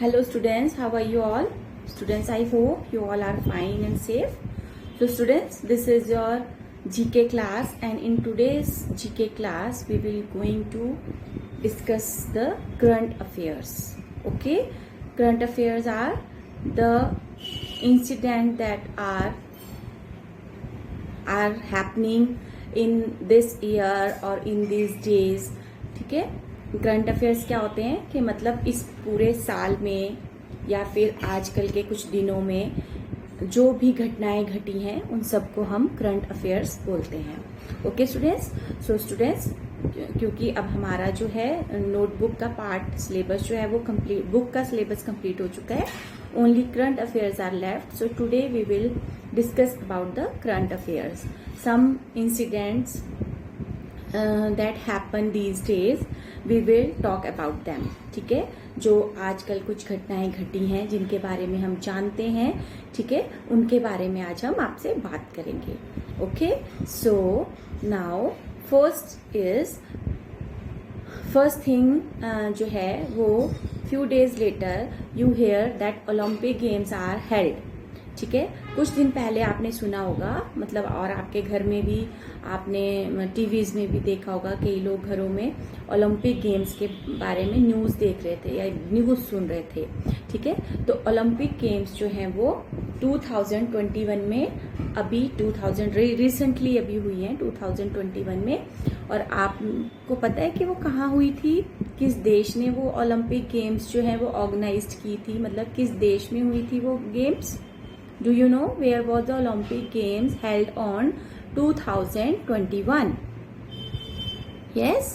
Hello students, how are you all? Students, I hope you all are fine and safe. So students, this is your GK class, and in today's GK class we will going to discuss the current affairs. Okay, current affairs are the incident that are happening in this year or in these days. ठीक है, current affairs क्या होते हैं कि मतलब इस पूरे साल में या फिर आजकल के कुछ दिनों में जो भी घटनाएं घटी हैं उन सबको हम करंट अफेयर्स बोलते हैं. ओके स्टूडेंट्स, सो स्टूडेंट्स क्योंकि अब हमारा जो है नोटबुक का पार्ट सिलेबस जो है वो कंप्लीट, बुक का सिलेबस कंप्लीट हो चुका है. Only current affairs are left. So today we will discuss about the current affairs, some incidents that happen these days, we will talk about them. ठीक है, जो आजकल कुछ घटनाएं घटी हैं जिनके बारे में हम जानते हैं, ठीक है, उनके बारे में आज हम आपसे बात करेंगे. Okay, so now first thing जो है वो few days later you hear that Olympic games are held. ठीक है, कुछ दिन पहले आपने सुना होगा, मतलब और आपके घर में भी आपने टीवीज में भी देखा होगा, कई लोग घरों में ओलंपिक गेम्स के बारे में न्यूज़ देख रहे थे या न्यूज़ सुन रहे थे. ठीक है, तो ओलंपिक गेम्स जो हैं वो 2021 में अभी रिसेंटली अभी हुई हैं 2021 में. और आपको पता है कि वो कहाँ हुई थी, किस देश ने वो ओलंपिक गेम्स जो है वो ऑर्गेनाइज की थी, मतलब किस देश में हुई थी वो games. Do you know where was the Olympic Games held on 2021? Yes?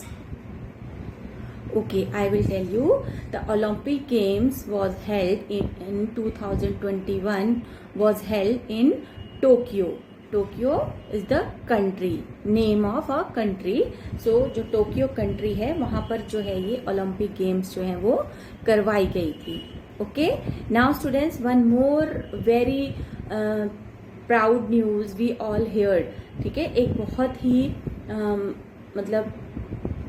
Okay, I will tell you. The Olympic Games was held in 2021 was held in Tokyo. Tokyo is the country, name of a country. So जो Tokyo country है वहाँ पर जो है ये Olympic games जो है वो करवाई गई थी. Okay, now students, one more very proud news we all heard. ठीक है, एक बहुत ही मतलब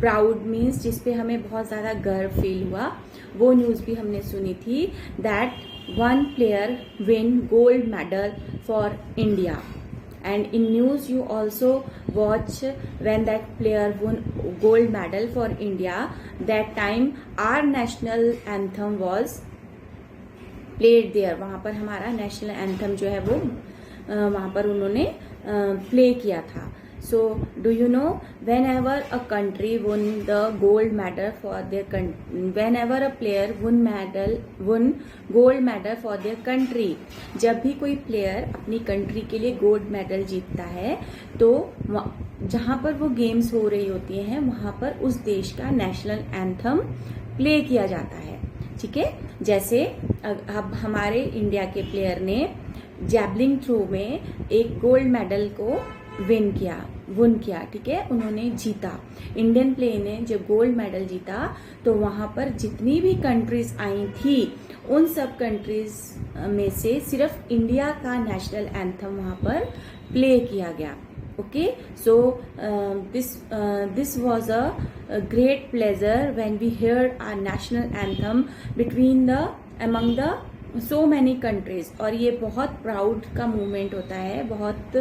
प्राउड मीन्स जिस पे हमें बहुत ज़्यादा गर्व फील हुआ, वो न्यूज़ भी हमने सुनी थी. That one player win gold medal for India. And in news you also watch when that player won gold medal for India. That time our national anthem was played there. वहाँ पर हमारा national anthem जो है वो वहाँ पर उन्होंने play किया था. So do you know, whenever a country won the gold medal for their country, whenever a player won gold medal for their country, जब भी कोई प्लेयर अपनी कंट्री के लिए गोल्ड मेडल जीतता है तो जहाँ पर वो गेम्स हो रही होती हैं वहाँ पर उस देश का नेशनल एंथम प्ले किया जाता है. ठीक है, जैसे अब हमारे इंडिया के प्लेयर ने जैवलिन थ्रो में एक गोल्ड मेडल को विन किया. ठीक है, उन्होंने जीता. इंडियन प्लेयर ने जब गोल्ड मेडल जीता तो वहां पर जितनी भी कंट्रीज आई थी उन सब कंट्रीज में से सिर्फ इंडिया का नेशनल एंथम वहां पर प्ले किया गया. Okay, so this was a great pleasure when we heard our national anthem among the so many countries. और ये बहुत प्राउड का मूवमेंट होता है, बहुत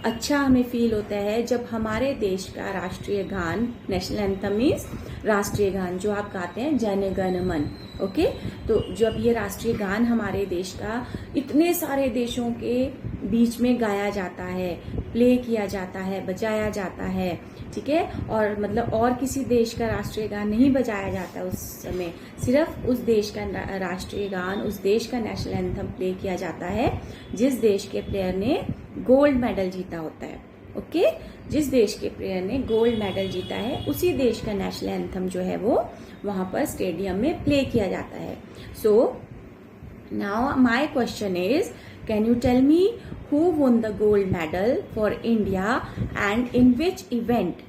अच्छा हमें फील होता है जब हमारे देश का राष्ट्रीय गान, नेशनल एंथम मीन्स राष्ट्रीय गान जो आप गाते हैं जन गण मन. ओके, तो जब ये राष्ट्रीय गान हमारे देश का इतने सारे देशों के बीच में गाया जाता है, प्ले किया जाता है, बजाया जाता है. ठीक है, और मतलब और किसी देश का राष्ट्रीय गान नहीं बजाया जाता उस समय, सिर्फ उस देश का राष्ट्रीय गान, उस देश का नेशनल एंथम प्ले किया जाता है जिस देश के प्लेयर ने गोल्ड मेडल जीता होता है. ओके, जिस देश के प्लेयर ने गोल्ड मेडल जीता है उसी देश का नेशनल एंथम जो है वो वहां पर स्टेडियम में प्ले किया जाता है. So now my question is, can you tell me who won the gold medal for India and in which event?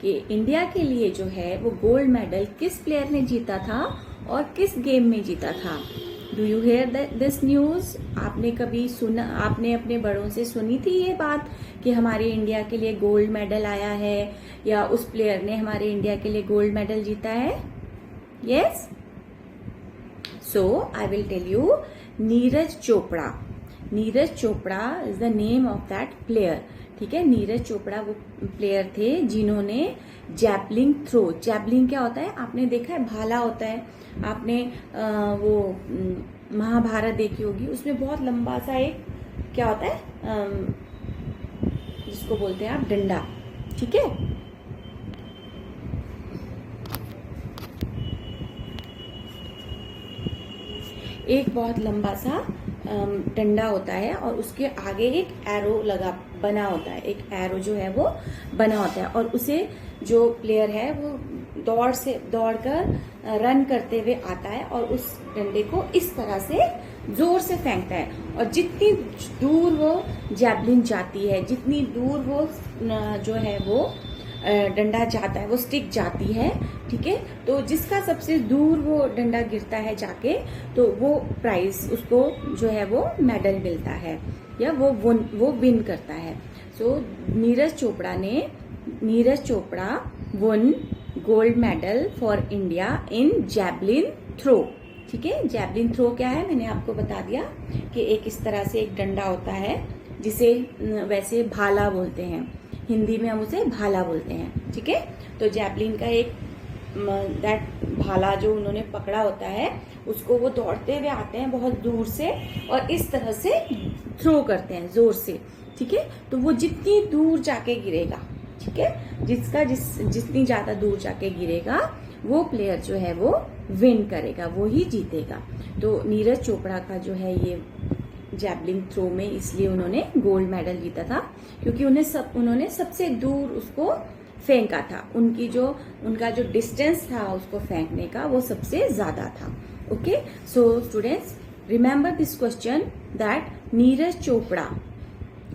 कि इंडिया के लिए जो है वो गोल्ड मेडल किस प्लेयर ने जीता था और किस गेम में जीता था. Do you hear this news? आपने कभी सुना, आपने अपने बड़ों से सुनी थी ये बात कि हमारे इंडिया के लिए गोल्ड मेडल आया है या उस प्लेयर ने हमारे इंडिया के लिए गोल्ड मेडल जीता है? Yes. So I will tell you Neeraj Chopra. Neeraj Chopra is the name of that player. ठीक है, नीरज चोपड़ा वो प्लेयर थे जिन्होंने जैवलिन थ्रो. जैवलिन क्या होता है, आपने देखा है, भाला होता है. आपने वो महाभारत देखी होगी, उसमें बहुत लंबा सा एक क्या होता है, जिसको बोलते हैं आप डंडा. ठीक है, एक बहुत लंबा सा डंडा होता है और उसके आगे एक एरो बना होता है. एक एरो जो है वो बना होता है और उसे जो प्लेयर है वो दौड़कर रन करते हुए आता है और उस डंडे को इस तरह से जोर से फेंकता है. और जितनी दूर वो जैवलिन जाती है, जितनी दूर वो जो है वो डंडा जाता है, वो स्टिक जाती है. ठीक है, तो जिसका सबसे दूर वो डंडा गिरता है जाके, तो वो प्राइज उसको जो है वो मेडल मिलता है या वो विन करता है. So Neeraj Chopra one gold medal for India in javelin throw. ठीक है, जैवलिन थ्रो क्या है मैंने आपको बता दिया कि एक इस तरह से एक डंडा होता है जिसे वैसे भाला बोलते हैं, हिंदी में हम उसे भाला बोलते हैं. ठीक है, तो जैवलिन का एक दैट भाला जो उन्होंने पकड़ा होता है उसको वो दौड़ते हुए आते हैं बहुत दूर से और इस तरह से थ्रो करते हैं जोर से. ठीक है, तो वो जितनी दूर जाके गिरेगा, ठीक है, जितनी ज्यादा दूर जाके गिरेगा वो प्लेयर जो है वो विन करेगा, वो ही जीतेगा. तो नीरज चोपड़ा का जो है ये जैवलिन थ्रो में इसलिए उन्होंने गोल्ड मेडल जीता था क्योंकि उन्होंने सबसे दूर उसको फेंका था. उनका जो डिस्टेंस था उसको फेंकने का वो सबसे ज्यादा था. Okay, so students remember this question that Neeraj Chopra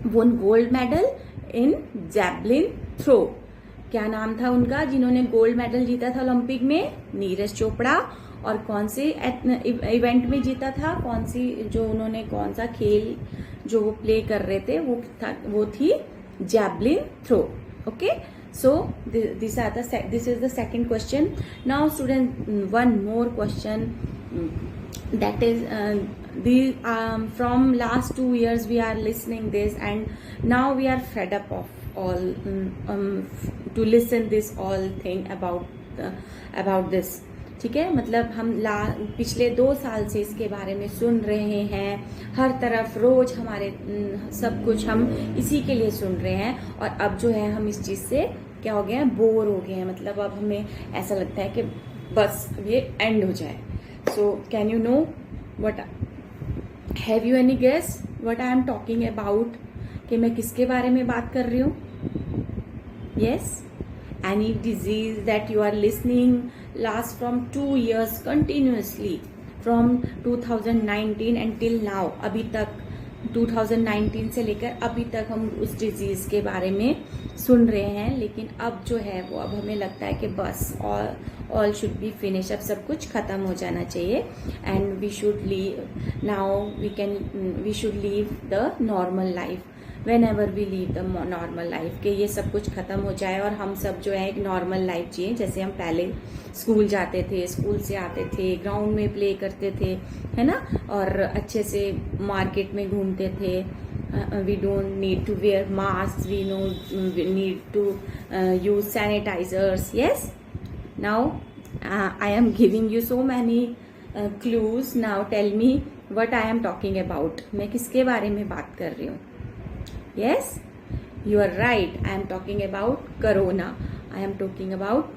one gold medal in javelin throw. क्या नाम था उनका जिन्होंने गोल्ड मेडल जीता था ओलंपिक में? नीरज चोपड़ा. और कौन से इवेंट में जीता था, कौन सा खेल जो वो प्ले कर रहे थे वो थी javelin throw. Okay, so this is the second question. Now student, one more question, that is from last 2 years we are listening this and now we are fed up of all to listen this all thing about this. ठीक है, मतलब हम पिछले 2 साल से इसके बारे में सुन रहे हैं, हर तरफ रोज हमारे सब कुछ हम इसी के लिए सुन रहे हैं और अब जो है हम इस चीज से क्या हो गए हैं, बोर हो गए हैं. मतलब अब हमें ऐसा लगता है कि बस ये एंड हो जाए. So can you know what, have you any guess what I am talking about, कि मैं किसके बारे में बात कर रही हूँ? Yes, any disease that you are listening last from 2 years continuously, from 2019 until now. अभी तक 2019 से लेकर अभी तक हम उस डिजीज के बारे में सुन रहे हैं, लेकिन अब जो है वो अब हमें लगता है कि बस ऑल शुड बी फिनिश, अब सब कुछ खत्म हो जाना चाहिए. And we should leave now, we should leave the normal life. whenever we leave the normal life, कि ये सब कुछ खत्म हो जाए और हम सब जो है एक नॉर्मल लाइफ जिए जैसे हम पहले स्कूल जाते थे, स्कूल से आते थे, ग्राउंड में प्ले करते थे, है ना, और अच्छे से मार्केट में घूमते थे. we don't need to wear masks, we need to use sanitizers. Yes, now I am giving you so many clues. Now tell me what I am talking about. मैं किसके बारे में बात कर रही हूँ? Yes, you are right. I am talking about corona. I am talking about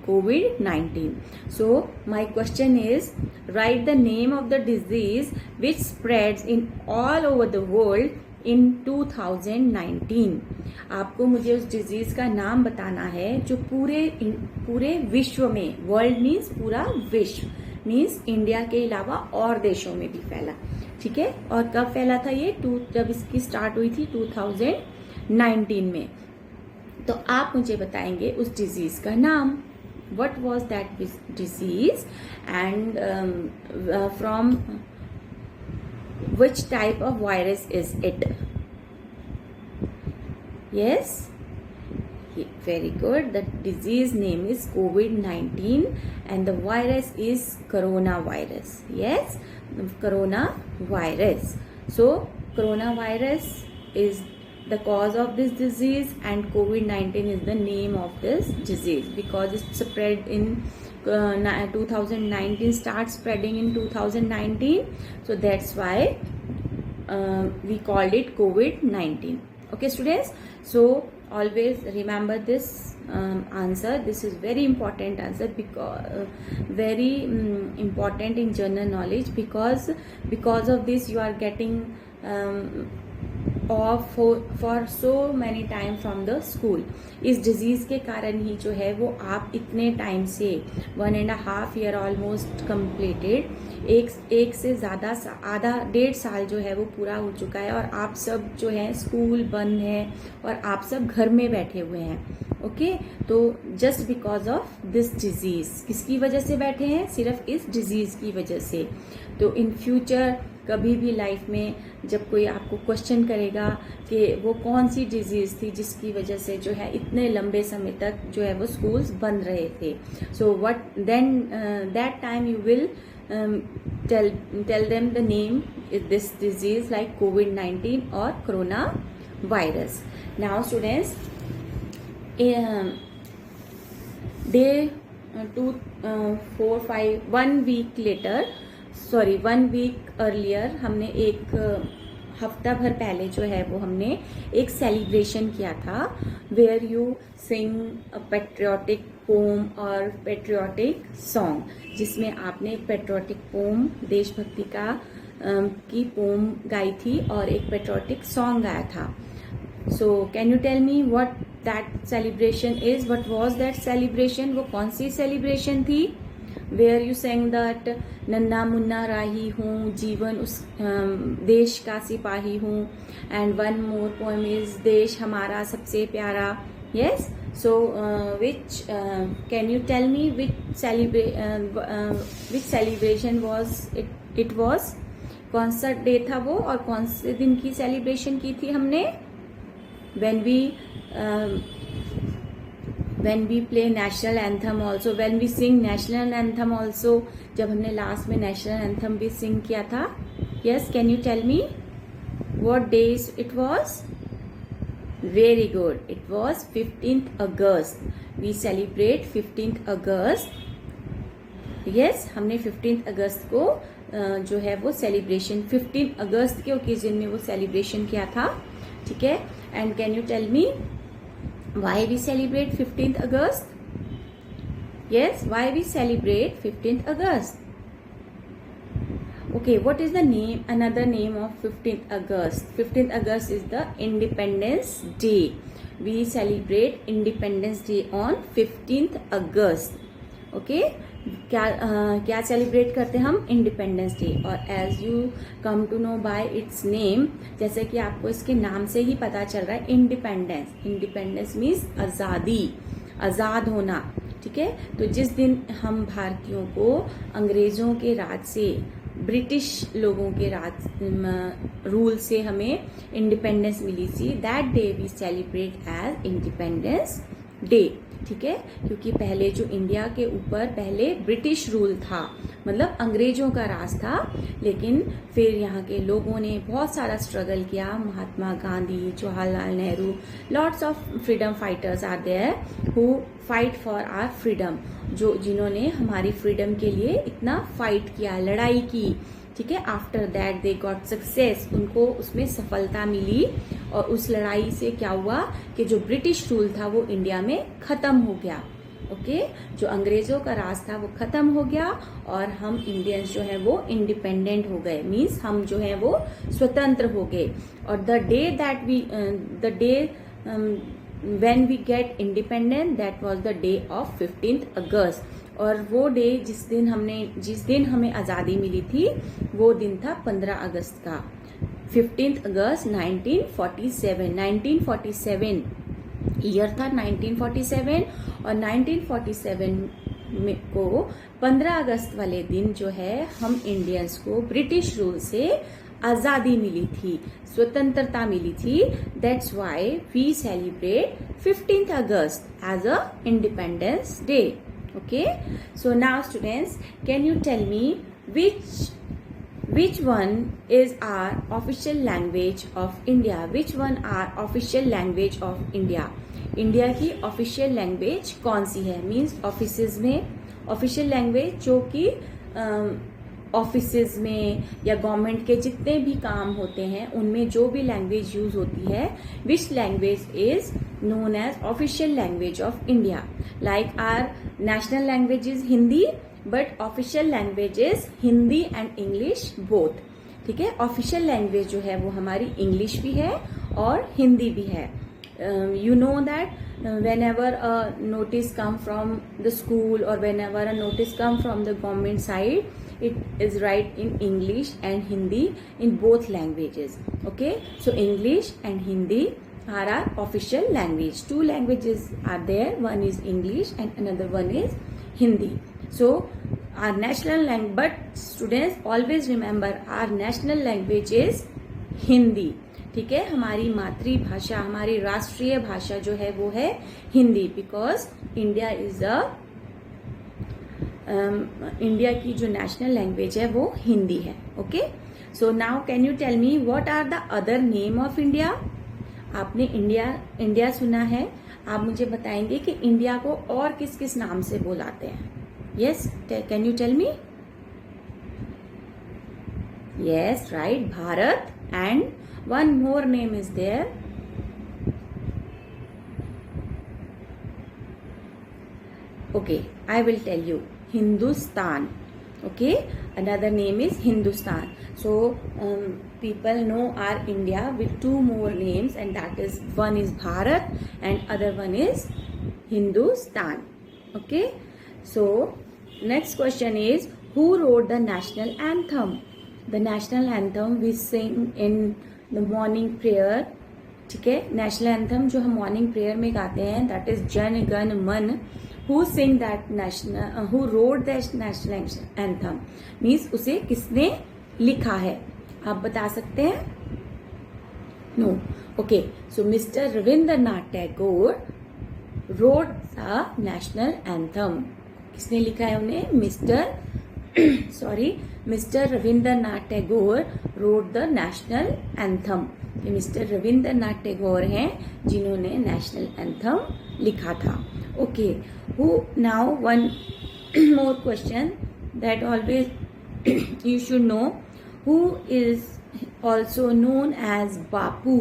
COVID-19. So my question is, write the name of the disease which spreads in all over the world in 2019. आपको मुझे उस disease का नाम बताना है जो पूरे विश्व में, वर्ल्ड मीन्स पूरा विश्व, मीन्स इंडिया के अलावा और देशों में भी फैला. ठीक है, और कब फैला था ये? जब इसकी स्टार्ट हुई थी 2019 में. तो आप मुझे बताएंगे उस डिजीज का नाम. What was that disease and from which type of virus is it? Yes, Very good. The disease name is COVID-19 and the virus is coronavirus. Yes, coronavirus. So coronavirus is the cause of this disease and COVID-19 is the name of this disease because it spread in 2019, starts spreading in 2019. So that's why we called it COVID-19. Okay students, so always remember this answer. This is very important answer because very important in general knowledge because of this you are getting off for so many time from the school. इस disease के कारण ही जो है वो आप इतने time से 1.5 year almost completed एक से ज़्यादा आधा 1.5 साल जो है वो पूरा हो चुका है और आप सब जो है स्कूल बंद है और आप सब घर में बैठे हुए हैं. ओके तो just because of this disease, किसकी वजह से बैठे हैं? सिर्फ इस डिजीज़ की वजह से. तो इन फ्यूचर कभी भी लाइफ में जब कोई आपको क्वेश्चन करेगा कि वो कौन सी डिजीज़ थी जिसकी वजह से जो है इतने लंबे समय तक जो है वो स्कूल्स बंद रहे थे, so what then that time you will tell them the name is this disease like COVID-19 or coronavirus. Now students, day 2, 4, 5 1 week later, sorry 1 week earlier हमने एक हफ्ता भर पहले जो है वो हमने एक सेलिब्रेशन किया था where you sing a patriotic poem और पेट्रियोटिक सॉन्ग, जिसमें आपने एक पेट्रियोटिक पोम देशभक्ति का की पोम गाई थी और एक पेट्रियोटिक सॉन्ग गाया था. So can you tell me what that celebration is? What was that celebration? वो कौन सी सेलिब्रेशन थी? वेयर यू सेंग दैट नन्ना मुन्ना राही हूँ, जीवन उस देश का सिपाही हूँ, and one more poem is देश हमारा सबसे प्यारा. Yes, so which can you tell me which celebration was it was? कौन सा डे था वो और कौन से दिन की सेलिब्रेशन की थी हमने? when we play national anthem also, when we sing national anthem also, जब हमने लास्ट में national anthem भी sing किया था. Yes, can you tell me what days it was? Very good, it was 15th August. We celebrate 15th August. Yes, हमने 15th अगस्त को जो है वो सेलिब्रेशन 15 अगस्त के ओकेजन में वो सेलिब्रेशन किया था. ठीक है, and can you tell me why we celebrate 15th August? Yes, why we celebrate 15th August? Okay, what is the name, another name of 15th August? 15th August is the Independence Day. We celebrate Independence Day on 15th August. Okay, क्या celebrate करते हैं हम? Independence Day. और as you come to know by its name, जैसे कि आपको इसके नाम से ही पता चल रहा है, इंडिपेंडेंस मीन्स आज़ादी, आज़ाद होना. ठीक है, तो जिस दिन हम भारतीयों को अंग्रेजों के राज से, ब्रिटिश लोगों के राज रूल से हमें इंडिपेंडेंस मिली थी, that day we celebrate as independence day. ठीक है, क्योंकि पहले जो इंडिया के ऊपर पहले ब्रिटिश रूल था, मतलब अंग्रेजों का राज था, लेकिन फिर यहाँ के लोगों ने बहुत सारा स्ट्रगल किया. Mahatma Gandhi, Jawaharlal Nehru, lots of freedom fighters are there who fight for our freedom, जिन्होंने हमारी फ्रीडम के लिए इतना फाइट किया, लड़ाई की. ठीक है, after that they got success, उनको उसमें सफलता मिली और उस लड़ाई से क्या हुआ कि जो ब्रिटिश रूल था वो इंडिया में खत्म हो गया. ओके, जो अंग्रेजों का राज था वो खत्म हो गया और हम इंडियंस जो है वो इंडिपेंडेंट हो गए, मीन्स हम जो है वो स्वतंत्र हो गए. और the day when we get independent, that was the day of 15th August. और वो डे जिस दिन हमें आज़ादी मिली थी वो दिन था 15 अगस्त का, 15th अगस्त 1947. 1947 ईयर था 1947 और 1947 को 15 अगस्त वाले दिन जो है हम इंडियंस को ब्रिटिश रूल से आज़ादी मिली थी, स्वतंत्रता मिली थी. That's why we celebrate 15th August as a independence day. Okay, so now students, can you tell me which one is our official language of India? Which one are official language of India? India की official language कौन सी है? Means offices में official language जो कि offices में या government के जितने भी काम होते हैं उनमें जो भी लैंग्वेज यूज होती है, which language is known as official language of India. Like our national language is Hindi, but official language is Hindi and English both. ठीक है, ऑफिशियल लैंग्वेज जो है वो हमारी इंग्लिश भी है और हिंदी भी है. You know that whenever a notice come from the school or whenever a notice come from the government side, it is write in English and Hindi in both languages. Okay, so English and Hindi are our official language. Two languages are there, one is English and another one is Hindi. So our national language, but students always remember our national language is Hindi. ठीक है, हमारी मातृभाषा, हमारी राष्ट्रीय भाषा जो है वो है Hindi, because India is India की जो नेशनल लैंग्वेज है वो हिंदी है. Okay, so now can you tell me what are the other name of India? आपने इंडिया सुना है, आप मुझे बताएंगे कि इंडिया को और किस किस नाम से बुलाते हैं? Yes, can you tell me? Yes, right, Bharat. And one more name is there. Okay, I will tell you. Hindustan. Okay, another name is Hindustan. So people know our India with two more names, and that is one is Bharat and other one is Hindustan. Okay, so next question is, who wrote the national anthem? The national anthem we sing in the morning prayer. ठीक है, national anthem जो हम morning prayer में गाते हैं, that is Jana Gana Mana. Who sing that national, who wrote that national anthem, means उसे किसने लिखा है? आप बता सकते हैं? No. Okay, so mister Rabindranath Tagore wrote the national anthem. किसने लिखा है उन्हें? Mister Rabindranath Tagore wrote the national anthem. ये मिस्टर रविंद्रनाथ टैगोर हैं जिन्होंने नेशनल एंथम लिखा था. Okay, who now one more question that always you should know. Who is also known as Bapu?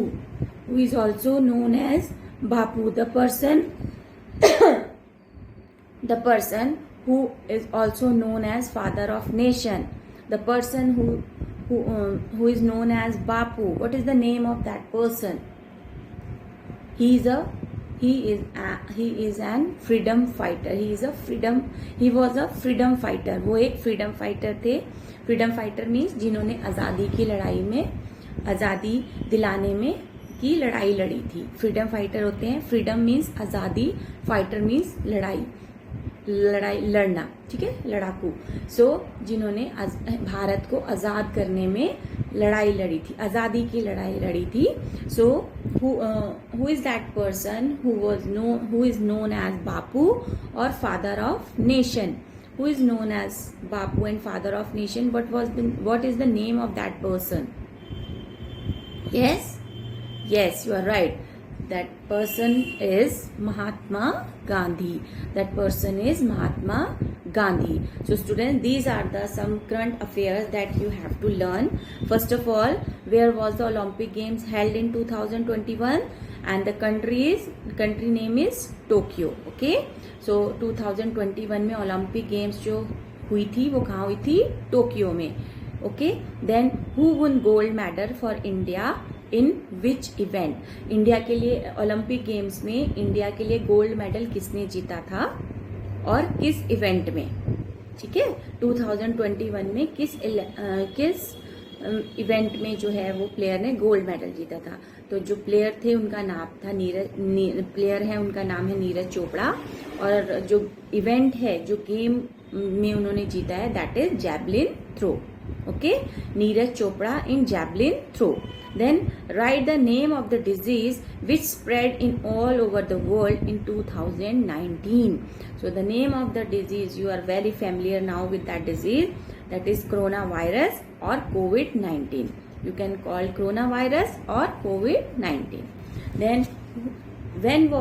Who is also known as Bapu? the person who is also known as father of nation, the person who is known as Bapu. What is the name of that person? He is an freedom fighter. He was a freedom fighter. वो एक freedom fighter थे. freedom fighter means जिन्होंने आज़ादी की लड़ाई में, आज़ादी दिलाने में की लड़ाई लड़ी थी. freedom fighter होते हैं, freedom means आज़ादी, fighter means लड़ाई लड़ना. ठीक है, लड़ाकू. सो जिन्होंने भारत को आजाद करने में लड़ाई लड़ी थी, आजादी की लड़ाई लड़ी थी. So who is that person who is known as Bapu और father of nation? Who is known as Bapu and father of nation? What is the name of that person? yes, you are right. That person is Mahatma Gandhi. That person is Mahatma Gandhi. So students, these are the some current affairs that you have to learn. First of all, where was the Olympic Games held in 2021? And the country name is Tokyo. Okay. So 2021 में Olympic Games जो हुई थी वो कहाँ हुई थी? Tokyo में. Okay. Then who won gold medal for India? In which event? India के लिए ओलंपिक गेम्स में इंडिया के लिए गोल्ड मेडल किसने जीता था और किस इवेंट में? ठीक है, 2021 में किस इवेंट में जो है वो प्लेयर ने गोल्ड मेडल जीता था। तो जो प्लेयर थे उनका नाम था प्लेयर है उनका नाम है नीरज चोपड़ा, और जो इवेंट है, जो गेम में उन्होंने जीता है, that is javelin throw. Okay, Neeraj Chopra in javelin throw. Then write the name of the disease which spread in all over the world in 2019. So the name of the disease, you are very familiar now with that disease, that is coronavirus or COVID-19. You can call coronavirus or COVID-19. Then when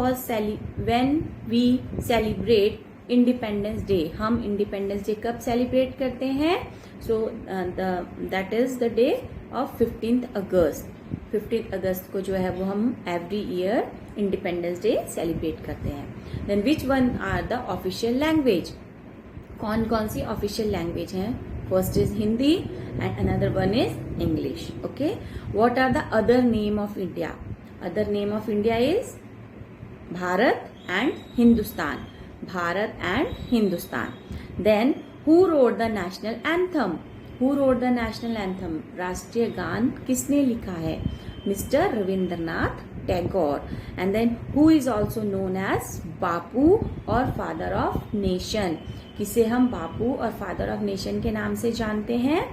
we celebrate Independence Day, हम Independence Day कब celebrate करते हैं? So that is the day of 15th August. 15th अगस्त को जो है वो हम every year independence day celebrate करते हैं। Then which one are the official language? कौन कौन सी ऑफिशियल लैंग्वेज हैं? First is Hindi and another one is English. Okay, what are the other name of India? Other name of India is Bharat and Hindustan. Bharat and Hindustan. Then who wrote the national anthem? Who wrote the national anthem? राष्ट्रीय गान किसने लिखा है? Mister Rabindranath Tagore. And then who is also known as Bapu और father of nation? किसे हम बापू और father of nation के नाम से जानते हैं?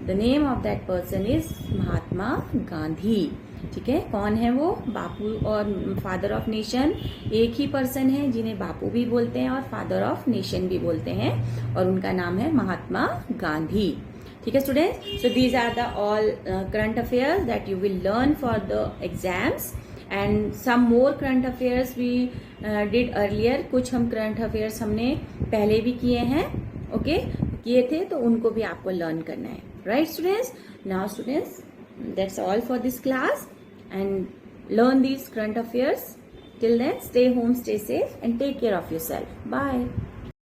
The name of that person is Mahatma Gandhi. ठीक है, कौन है वो? बापू और फादर ऑफ नेशन एक ही पर्सन है जिन्हें बापू भी बोलते हैं और फादर ऑफ नेशन भी बोलते हैं, और उनका नाम है महात्मा गांधी। ठीक है students, so these are the all current affairs that you will learn for the exams, and some more current affairs we did earlier. कुछ हम करंट अफेयर्स हमने पहले भी किए हैं, ओके, किए थे, तो उनको भी आपको लर्न करना है, right students? Now students, that's all for this class, and learn these current affairs. Till then, stay home, stay safe, and take care of yourself. Bye.